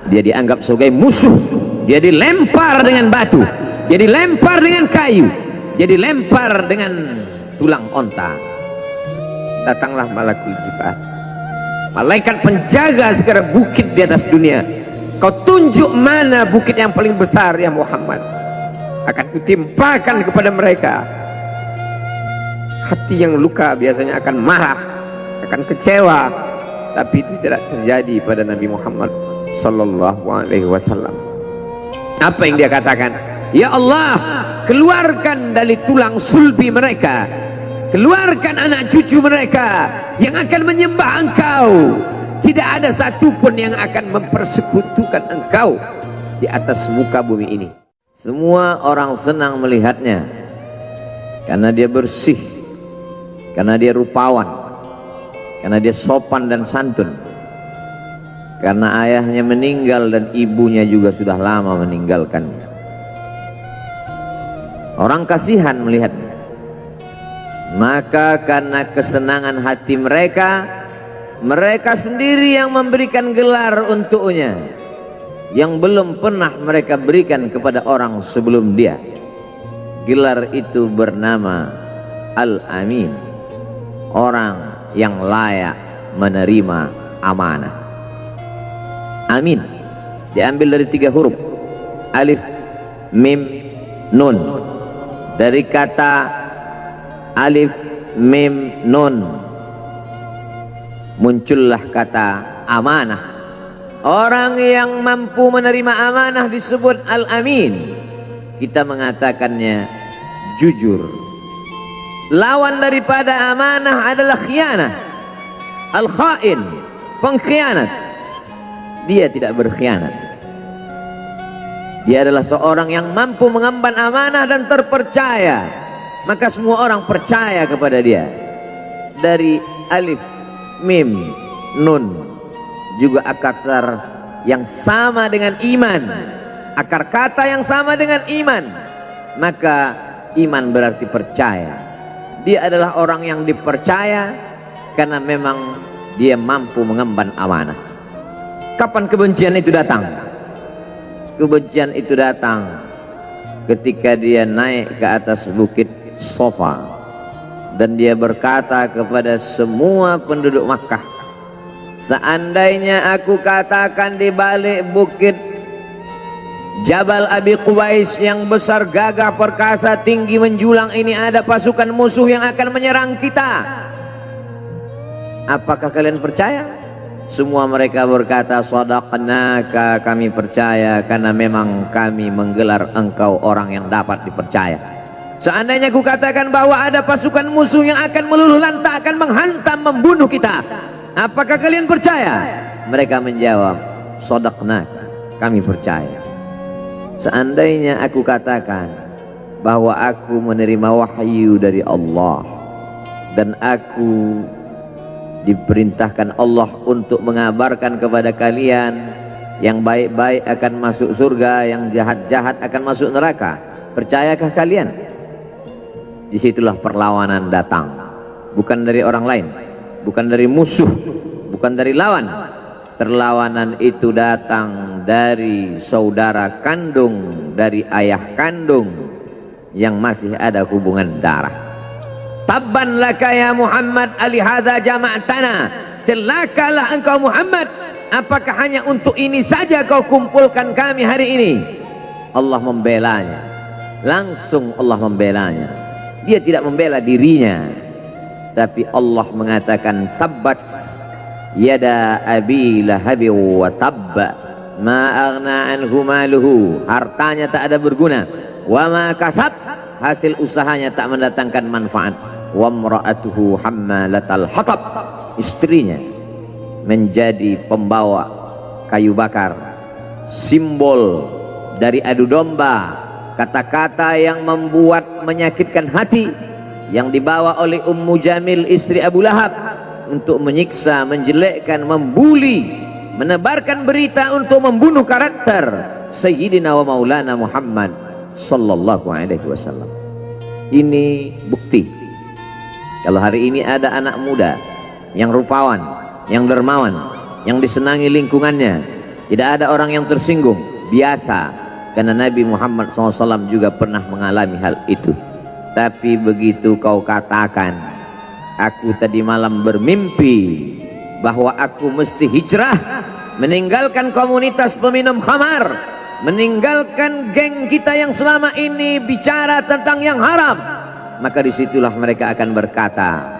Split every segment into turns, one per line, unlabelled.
dia dianggap sebagai musuh, dia dilempar dengan batu, dia dilempar dengan kayu, dia dilempar dengan tulang onta. Datanglah malakul jibal, malaikat penjaga segala bukit di atas dunia. Kau tunjuk mana bukit yang paling besar ya Muhammad, akan kutimpakan kepada mereka. Hati yang luka biasanya akan marah, akan kecewa, tapi itu tidak terjadi pada Nabi Muhammad sallallahu alaihi wasallam. Apa yang dia katakan? Ya Allah, keluarkan dari tulang sulbi mereka, keluarkan anak cucu mereka yang akan menyembah Engkau. Tidak ada satupun yang akan mempersekutukan Engkau di atas muka bumi ini. Semua orang senang melihatnya karena dia bersih, karena dia rupawan, karena dia sopan dan santun, karena ayahnya meninggal dan ibunya juga sudah lama meninggalkannya. Orang kasihan melihatnya. Maka karena kesenangan hati mereka, mereka sendiri yang memberikan gelar untuknya yang belum pernah mereka berikan kepada orang sebelum dia. Gelar itu bernama Al-Amin, orang yang layak menerima amanah. Amin diambil dari 3 huruf, alif, mim, nun. Dari kata alif, mim, nun muncullah kata amanah. Orang yang mampu menerima amanah disebut Al-Amin. Kita mengatakannya jujur. Lawan daripada amanah adalah khianah, al-khain, pengkhianat. Dia tidak berkhianat. Dia adalah seorang yang mampu mengemban amanah dan terpercaya, maka semua orang percaya kepada dia. Dari alif, mim, nun juga akar yang sama dengan iman, akar kata yang sama dengan iman, maka iman berarti percaya. Dia adalah orang yang dipercaya karena memang dia mampu mengemban amanah. Kapan kebencian itu datang? Kebencian itu datang ketika dia naik ke atas bukit Sofa dan dia berkata kepada semua penduduk Makkah, seandainya aku katakan di balik bukit Jabal Abi Quwais yang besar, gagah, perkasa, tinggi, menjulang ini ada pasukan musuh yang akan menyerang kita, apakah kalian percaya? Semua mereka berkata, shadaqnaka, kami percaya karena memang kami menggelar engkau orang yang dapat dipercaya. Seandainya aku katakan bahwa ada pasukan musuh yang akan meluluh lantakkan, menghantam, membunuh kita, apakah kalian percaya? Mereka menjawab, shadaqnaka, kami percaya. Seandainya aku katakan bahwa aku menerima wahyu dari Allah dan aku diperintahkan Allah untuk mengabarkan kepada kalian yang baik-baik akan masuk surga, yang jahat-jahat akan masuk neraka, percayakah kalian? Disitulah perlawanan datang, bukan dari orang lain, bukan dari musuh, bukan dari lawan. Perlawanan itu datang dari saudara kandung, dari ayah kandung yang masih ada hubungan darah. Tabban laka ya Muhammad alihadza jama'tana, celakalah engkau Muhammad, apakah hanya untuk ini saja kau kumpulkan kami hari ini? Allah membelanya, langsung Allah membelanya. Dia tidak membela dirinya, tapi Allah mengatakan tabbat yada abi lahabi wa tabba ma aghna anhu maluhu, hartanya tak ada berguna, wa ma kasab, hasil usahanya tak mendatangkan manfaat, wa mra'atuhu hammalatal hatab, istrinya menjadi pembawa kayu bakar, simbol dari adu domba, kata-kata yang membuat menyakitkan hati yang dibawa oleh Ummu Jamil istri Abu Lahab untuk menyiksa, menjelekkan, membuli, menebarkan berita untuk membunuh karakter Sayyidina wa Maulana Muhammad sallallahu alaihi wasallam. Ini bukti kalau hari ini ada anak muda yang rupawan, yang dermawan, yang disenangi lingkungannya, Tidak ada orang yang tersinggung, biasa, karena Nabi Muhammad SAW juga pernah mengalami hal itu. Tapi begitu kau katakan, aku tadi malam bermimpi bahwa aku mesti hijrah, meninggalkan komunitas peminum khamar, meninggalkan geng kita yang selama ini bicara tentang yang haram, maka disitulah mereka akan berkata,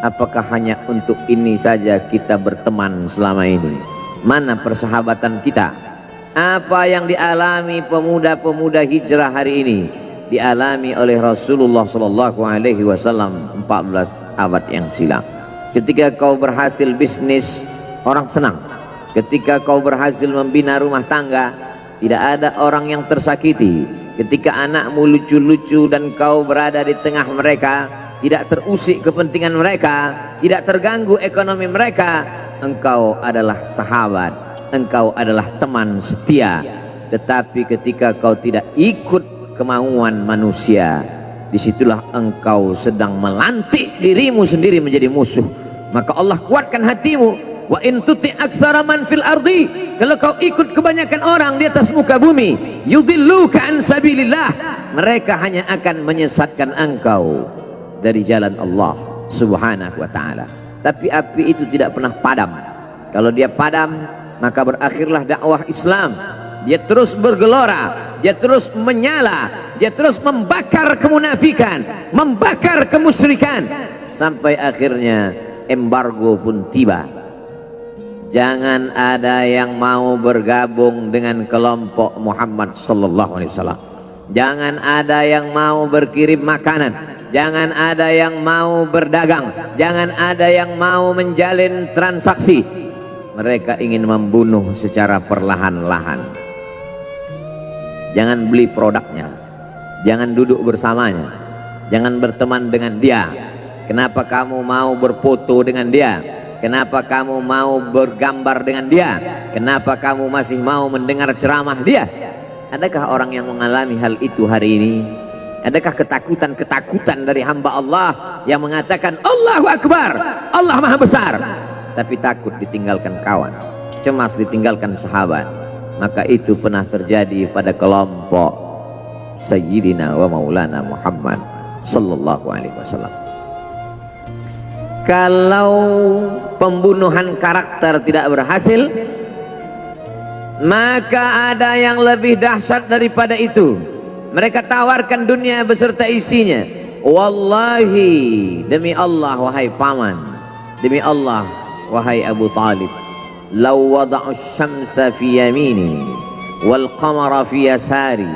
apakah hanya untuk ini saja kita berteman selama ini? Mana persahabatan kita? Apa yang dialami pemuda-pemuda hijrah hari ini dialami oleh Rasulullah Sallallahu Alaihi Wasallam 14 abad yang silam. Ketika kau berhasil bisnis, orang senang. Ketika kau berhasil membina rumah tangga, tidak ada orang yang tersakiti. Ketika anakmu lucu-lucu dan kau berada di tengah mereka, tidak terusik kepentingan mereka, tidak terganggu ekonomi mereka, engkau adalah sahabat, engkau adalah teman setia. Tetapi ketika kau tidak ikut kemauan manusia, disitulah engkau sedang melantik dirimu sendiri menjadi musuh. Maka Allah kuatkan hatimu. Wa in tuti aktsara man fil ardi, kalau kau ikut kebanyakan orang di atas muka bumi, yudilluka an sabilillah, mereka hanya akan menyesatkan engkau dari jalan Allah Subhanahu wa taala. Tapi api itu tidak pernah padam. Kalau dia padam, maka berakhirlah dakwah Islam. Dia terus bergelora, dia terus menyala, dia terus membakar kemunafikan, membakar kemusyrikan, sampai akhirnya embargo pun tiba. Jangan ada yang mau bergabung dengan kelompok Muhammad sallallahu alaihi wasallam. Jangan ada yang mau berkirim makanan, jangan ada yang mau berdagang, jangan ada yang mau menjalin transaksi. Mereka ingin membunuh secara perlahan-lahan. Jangan beli produknya, jangan duduk bersamanya, jangan berteman dengan dia. Kenapa kamu mau berfoto dengan dia? Kenapa kamu mau bergambar dengan dia? Kenapa kamu masih mau mendengar ceramah dia? Adakah orang yang mengalami hal itu hari ini? Adakah ketakutan-ketakutan dari hamba Allah yang mengatakan Allahu Akbar, Allah Maha Besar, tapi takut ditinggalkan kawan, cemas ditinggalkan sahabat? Maka itu pernah terjadi pada kelompok Sayyidina wa Maulana Muhammad sallallahu alaihi wasallam. Kalau pembunuhan karakter tidak berhasil, maka ada yang lebih dahsyat daripada itu. Mereka tawarkan dunia beserta isinya. Wallahi, demi Allah wahai paman, demi Allah wahai Abu Talib, law wada'u syamsa fi yamini wal qamara fi yasari,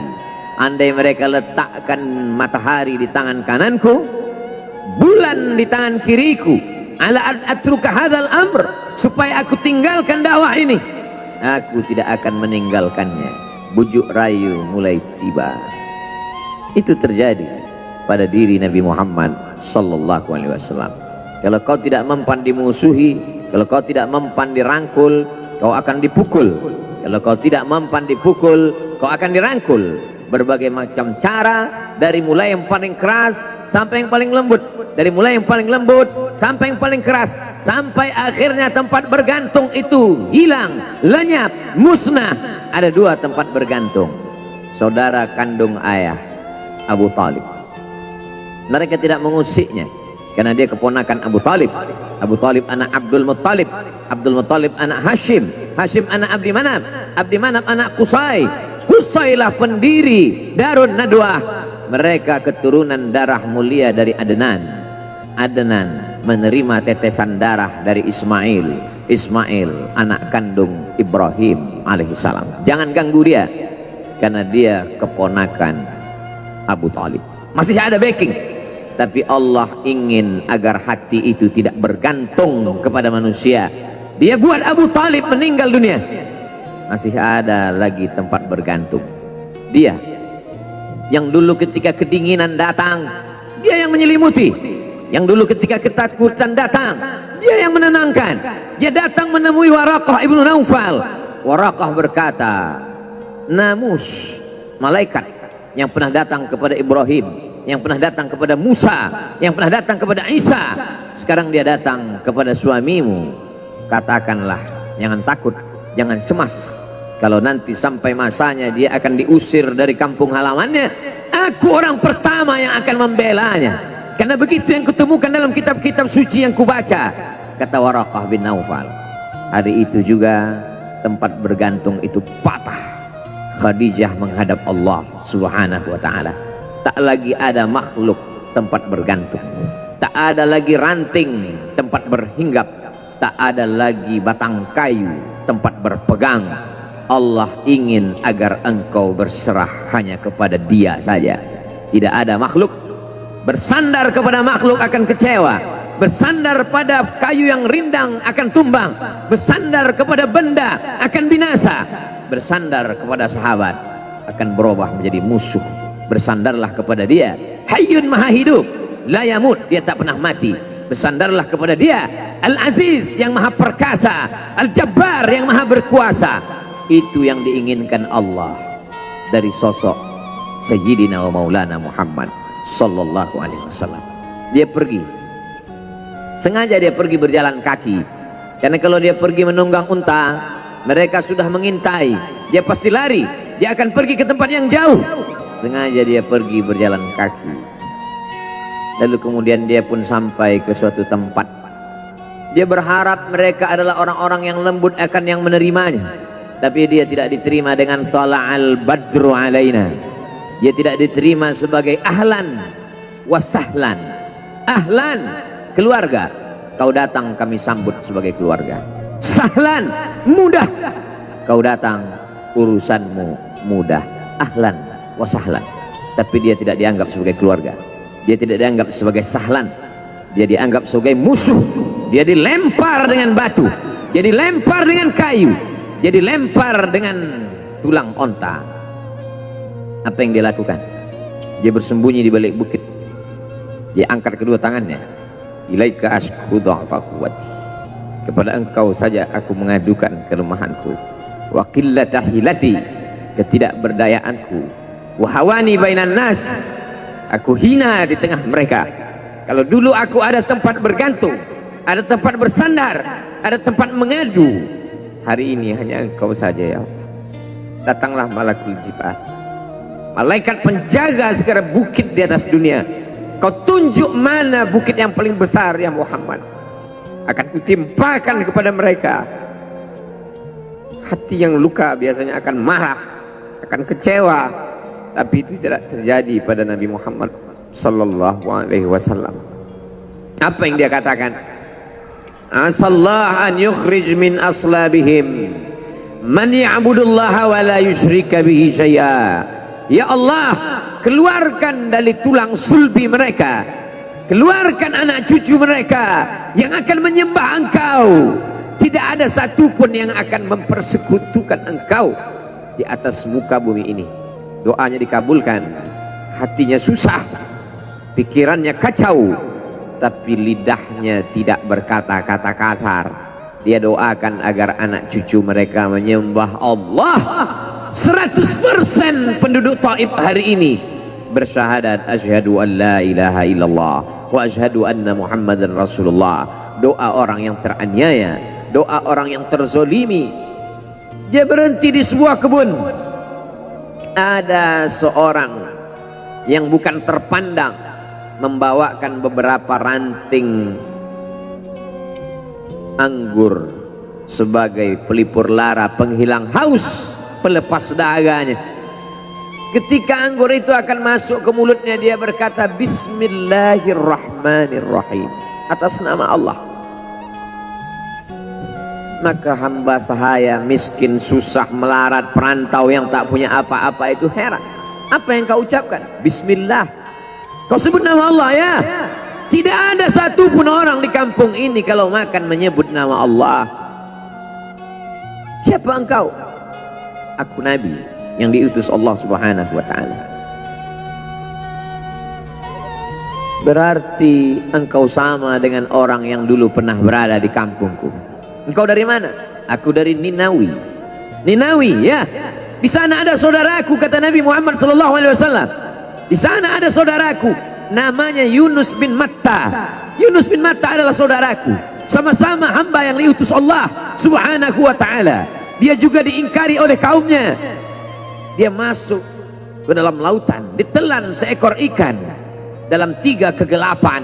andai mereka letakkan matahari di tangan kananku, bulan di tangan kiriku, ala an atruka hadzal amr, supaya aku tinggalkan dakwah ini, aku tidak akan meninggalkannya. Bujuk rayu mulai tiba. Itu terjadi pada diri Nabi Muhammad sallallahu alaihi wasallam. Kalau kau tidak mempan dimusuhi, kalau kau tidak mempan dirangkul, kau akan dipukul. Kalau kau tidak mempan dipukul, kau akan dirangkul. Berbagai macam cara, dari mulai yang paling keras sampai yang paling lembut, dari mulai yang paling lembut sampai yang paling keras, sampai akhirnya tempat bergantung itu hilang, lenyap, musnah. Ada dua tempat bergantung, saudara kandung ayah Abu Talib. Mereka tidak mengusiknya karena dia keponakan Abu Talib. Abu Talib anak Abdul Muttalib, Abdul Muttalib anak Hashim, Hashim anak Abdi Manaf, Abdi Manaf anak Qusay, Qusaylah pendiri Darun Nadwah. Mereka keturunan darah mulia dari Adnan. Adnan menerima tetesan darah dari Ismail. Ismail anak kandung Ibrahim alaihissalam. Jangan ganggu dia, karena dia keponakan Abu Talib. Masih ada backing, tapi Allah ingin agar hati itu tidak bergantung kepada manusia. Dia buat Abu Talib meninggal dunia, masih ada lagi tempat bergantung. Dia yang dulu ketika kedinginan datang, dia yang menyelimuti. Yang dulu ketika ketakutan datang, dia yang menenangkan. Dia datang menemui Waraqah ibnu Naufal. Waraqah berkata, Namus, malaikat yang pernah datang kepada Ibrahim, yang pernah datang kepada Musa, yang pernah datang kepada Isa, sekarang dia datang kepada suamimu. Katakanlah, jangan takut, Jangan cemas kalau nanti sampai masanya dia akan diusir dari kampung halamannya. Aku orang pertama yang akan membelanya, karena begitu yang kutemukan dalam kitab-kitab suci yang kubaca, kata Waraqah bin Naufal. Hari itu juga tempat bergantung itu patah. Khadijah menghadap Allah subhanahu wa ta'ala. Tak lagi ada makhluk tempat bergantung, tak ada lagi ranting tempat berhinggap, tak ada lagi batang kayu tempat berpegang. Allah ingin agar engkau berserah hanya kepada Dia saja. Tidak ada makhluk. Bersandar kepada makhluk akan kecewa, bersandar pada kayu yang rindang akan tumbang, bersandar kepada benda akan binasa, bersandar kepada sahabat akan berubah menjadi musuh. Bersandarlah kepada Dia, Hayyun Maha Hidup, la yamut, Dia tak pernah mati. Bersandarlah kepada Dia, Al-Aziz yang Maha Perkasa, Al-Jabbar yang Maha Berkuasa. Itu yang diinginkan Allah dari sosok Sayyidina wa Maulana Muhammad sallallahu alaihi wasallam. Dia pergi, sengaja dia pergi berjalan kaki, karena kalau dia pergi menunggang unta, mereka sudah mengintai, dia pasti lari, dia akan pergi ke tempat yang jauh. Sengaja dia pergi berjalan kaki. Lalu kemudian dia pun sampai ke suatu tempat. Dia berharap mereka adalah orang-orang yang lembut akan yang menerimanya, tapi dia tidak diterima dengan tala'al badru alaina. Dia tidak diterima sebagai ahlan wasahlan. Ahlan, keluarga, kau datang kami sambut sebagai keluarga. Sahlan, mudah, kau datang urusanmu mudah. Ahlan wasahlan. Tapi dia tidak dianggap sebagai keluarga, dia tidak dianggap sebagai sahlan, dia dianggap sebagai musuh. Dia dilempar dengan batu, dia dilempar dengan kayu, dia dilempar dengan tulang onta. Apa yang dia lakukan? Dia bersembunyi di balik bukit. Dia angkat kedua tangannya, ilaika ashku dha'fa quwwati, kepada engkau saja aku mengadukan kelemahanku, wa qillata hilati, ketidakberdayaanku, wa hawani bainan nas, aku hina di tengah mereka. Kalau dulu aku ada tempat bergantung, ada tempat bersandar, ada tempat mengadu, hari ini hanya engkau saja ya Allah. Datanglah malakul jibal, malaikat penjaga segala bukit di atas dunia. Kau tunjuk mana bukit yang paling besar ya Muhammad, akan kutimpakan kepada mereka. Hati yang luka biasanya akan marah, akan kecewa, tapi itu tidak terjadi pada Nabi Muhammad sallallahu alaihi wasallam. Apa yang dia katakan? Asallah an yukhrij min aslabihim man ya'budullaha wa la yusyrika bihi syai'a. Ya Allah, keluarkan dari tulang sulbi mereka, keluarkan anak cucu mereka yang akan menyembah engkau. Tidak ada satupun yang akan mempersekutukan engkau di atas muka bumi ini. Doanya dikabulkan, hatinya susah, pikirannya kacau, tapi lidahnya tidak berkata-kata kasar. Dia doakan agar anak cucu mereka menyembah Allah. 100% penduduk Taif hari ini bersyahadat asyhadu an la ilaha illallah wa asyhadu anna Muhammadan Rasulullah. Doa orang yang teraniaya, doa orang yang terzolimi. Dia berhenti di sebuah kebun. Ada seorang yang bukan terpandang membawakan beberapa ranting anggur sebagai pelipur lara, penghilang haus, pelepas dahaganya. Ketika anggur itu akan masuk ke mulutnya, dia berkata Bismillahirrahmanirrahim, atas nama Allah. Maka hamba sahaya miskin, susah, melarat, perantau yang tak punya apa-apa itu heran. Apa yang kau ucapkan? Bismillah. Kau sebut nama Allah ya. Tidak ada satupun orang di kampung ini kalau makan menyebut nama Allah. Siapa engkau? Aku Nabi yang diutus Allah subhanahu wa ta'ala. Berarti engkau sama dengan orang yang dulu pernah berada di kampungku. Engkau dari mana? Aku dari Ninawi. Ninawi ya. Di sana ada saudaraku, kata Nabi Muhammad SAW. Di sana ada saudaraku, namanya Yunus bin Matta. Yunus bin Matta adalah saudaraku. Sama-sama hamba yang diutus Allah subhanahu wa ta'ala. dia juga diingkari oleh kaumnya. Dia masuk ke dalam lautan, ditelan seekor ikan dalam 3 kegelapan.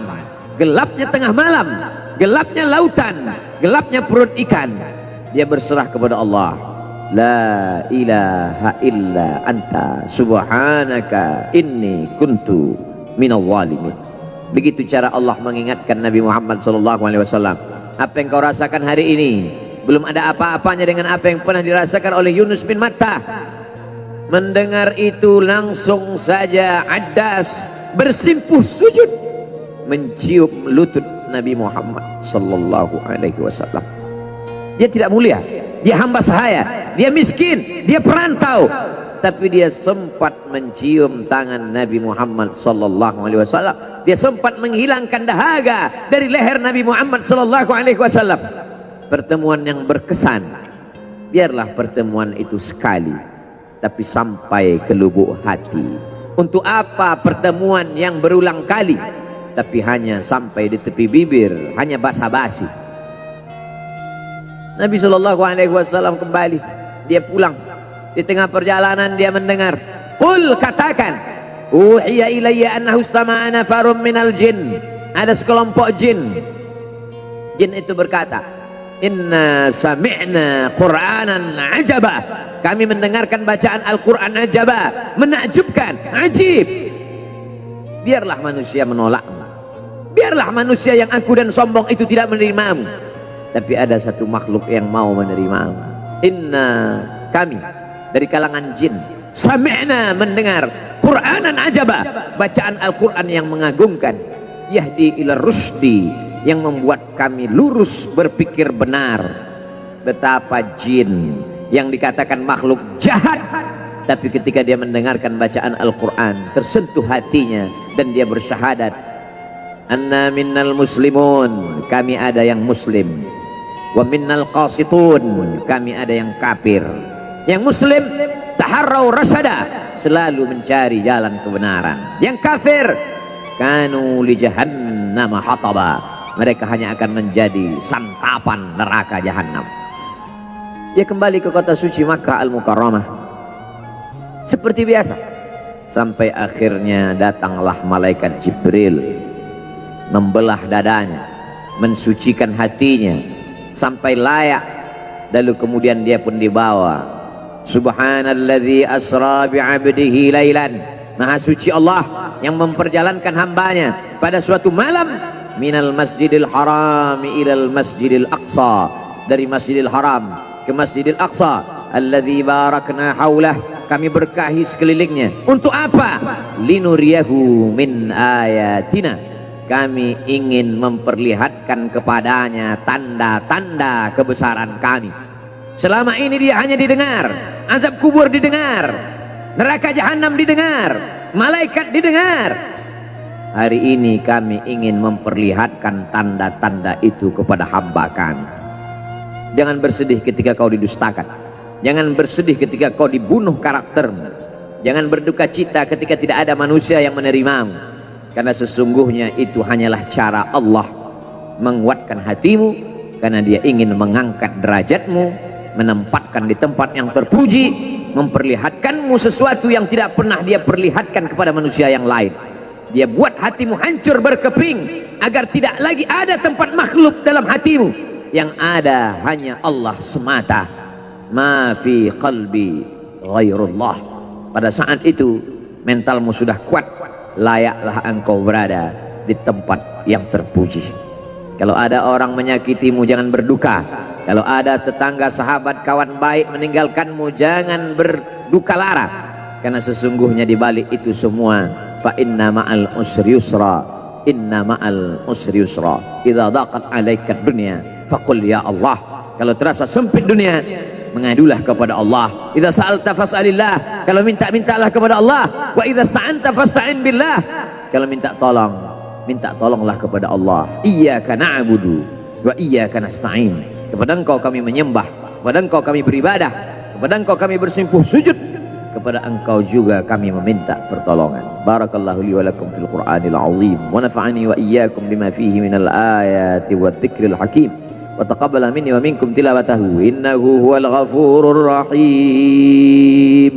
Gelapnya tengah malam, gelapnya lautan, gelapnya perut ikan. Dia berserah kepada Allah, la ilaha illa anta subhanaka inni kuntu minal zalimin. Begitu cara Allah mengingatkan Nabi Muhammad SAW. Apa yang kau rasakan hari ini belum ada apa-apanya dengan apa yang pernah dirasakan oleh Yunus bin Matta. Mendengar itu langsung saja Addas bersimpuh sujud mencium lutut Nabi Muhammad SAW. Dia tidak mulia, dia hamba sahaya, dia miskin, dia perantau, tapi dia sempat mencium tangan Nabi Muhammad SAW. Dia sempat menghilangkan dahaga dari leher Nabi Muhammad SAW. Pertemuan yang berkesan. Biarlah pertemuan itu sekali, tapi sampai ke lubuk hati. Untuk apa pertemuan yang berulang kali, tapi hanya sampai di tepi bibir, hanya basa-basi. Nabi SAW kembali, dia pulang. Di tengah perjalanan dia mendengar, qul, katakan, uhiya ilayya annahu istama'a nafarun minal jin. Ada sekelompok jin. Jin itu berkata, inna sami'na qur'anan ajaba. Kami mendengarkan bacaan Al-Quran ajaba, menakjubkan, ajib. Biarlah manusia menolakmu, biarlah manusia yang angkuh dan sombong itu tidak menerimamu, tapi ada satu makhluk yang mau menerimamu. Inna, kami dari kalangan jin, sami'na, mendengar, Qur'anan ajaba, bacaan Al-Quran yang mengagumkan, yahdi ila rusdi, yang membuat kami lurus berpikir benar. Betapa jin yang dikatakan makhluk jahat, tapi ketika dia mendengarkan bacaan Al-Quran tersentuh hatinya dan dia bersyahadat, anna minnal muslimun, kami ada yang muslim, wa minnal qasitun, kami ada yang kafir. Yang muslim taharrau rasyada, selalu mencari jalan kebenaran. Yang kafir kanu li jahannam hataba, mereka hanya akan menjadi santapan neraka jahanam. Dia kembali ke kota suci Makkah Al-Mukarramah seperti biasa, sampai akhirnya datanglah malaikat Jibril, membelah dadanya, mensucikan hatinya sampai layak. Lalu kemudian dia pun dibawa. Subhanalladzi asra bi'abdihi lailan, maha suci Allah yang memperjalankan hambanya pada suatu malam, minal masjidil haram ilal masjidil aqsa, dari masjidil haram ke masjidil aqsa, alladzi barakna haulah, kami berkahi sekelilingnya. Untuk apa? Linuriyahu min ayatina, kami ingin memperlihatkan kepadanya tanda-tanda kebesaran kami. Selama ini dia hanya didengar, azab kubur didengar, neraka jahanam didengar, malaikat didengar. Hari ini kami ingin memperlihatkan tanda-tanda itu kepada hamba kami. Jangan bersedih ketika kau didustakan, jangan bersedih ketika kau dibunuh karaktermu, jangan berduka cita ketika tidak ada manusia yang menerimamu, karena sesungguhnya itu hanyalah cara Allah menguatkan hatimu, karena dia ingin mengangkat derajatmu, menempatkan di tempat yang terpuji, memperlihatkanmu sesuatu yang tidak pernah dia perlihatkan kepada manusia yang lain. Dia buat hatimu hancur berkeping agar tidak lagi ada tempat makhluk dalam hatimu, yang ada hanya Allah semata. Ma fi qalbi ghairullah. Pada saat itu mentalmu sudah kuat, layaklah engkau berada di tempat yang terpuji. Kalau ada orang menyakitimu, jangan berduka. Kalau ada tetangga, sahabat, kawan baik meninggalkanmu, jangan berduka lara, karena sesungguhnya di balik itu semua, fa inna ma'al usri yusra, inna ma'al usri yusra, idza daqat 'alaika dunya faqul ya Allah. Kalau terasa sempit dunia, mengadulah kepada Allah. Idza sa'alta fas'alillah, kalau minta-mintalah kepada Allah. Wa idza sta'anta fasta'in billah, kalau minta tolong, minta tolonglah kepada Allah. Iyyaka na'budu wa iyyaka nasta'in, kepada Engkau kami menyembah, kepada Engkau kami beribadah, kepada Engkau kami bersimpuh sujud, kepada Engkau juga kami meminta pertolongan. Barakallahu li wa lakum fil Qur'anil azim, wa nafa'ani wa iyyakum bima fihi minal ayati wa dzikril hakim. wa taqabbal minni wa minkum tilawatahu innahu huwal ghafurur rahim.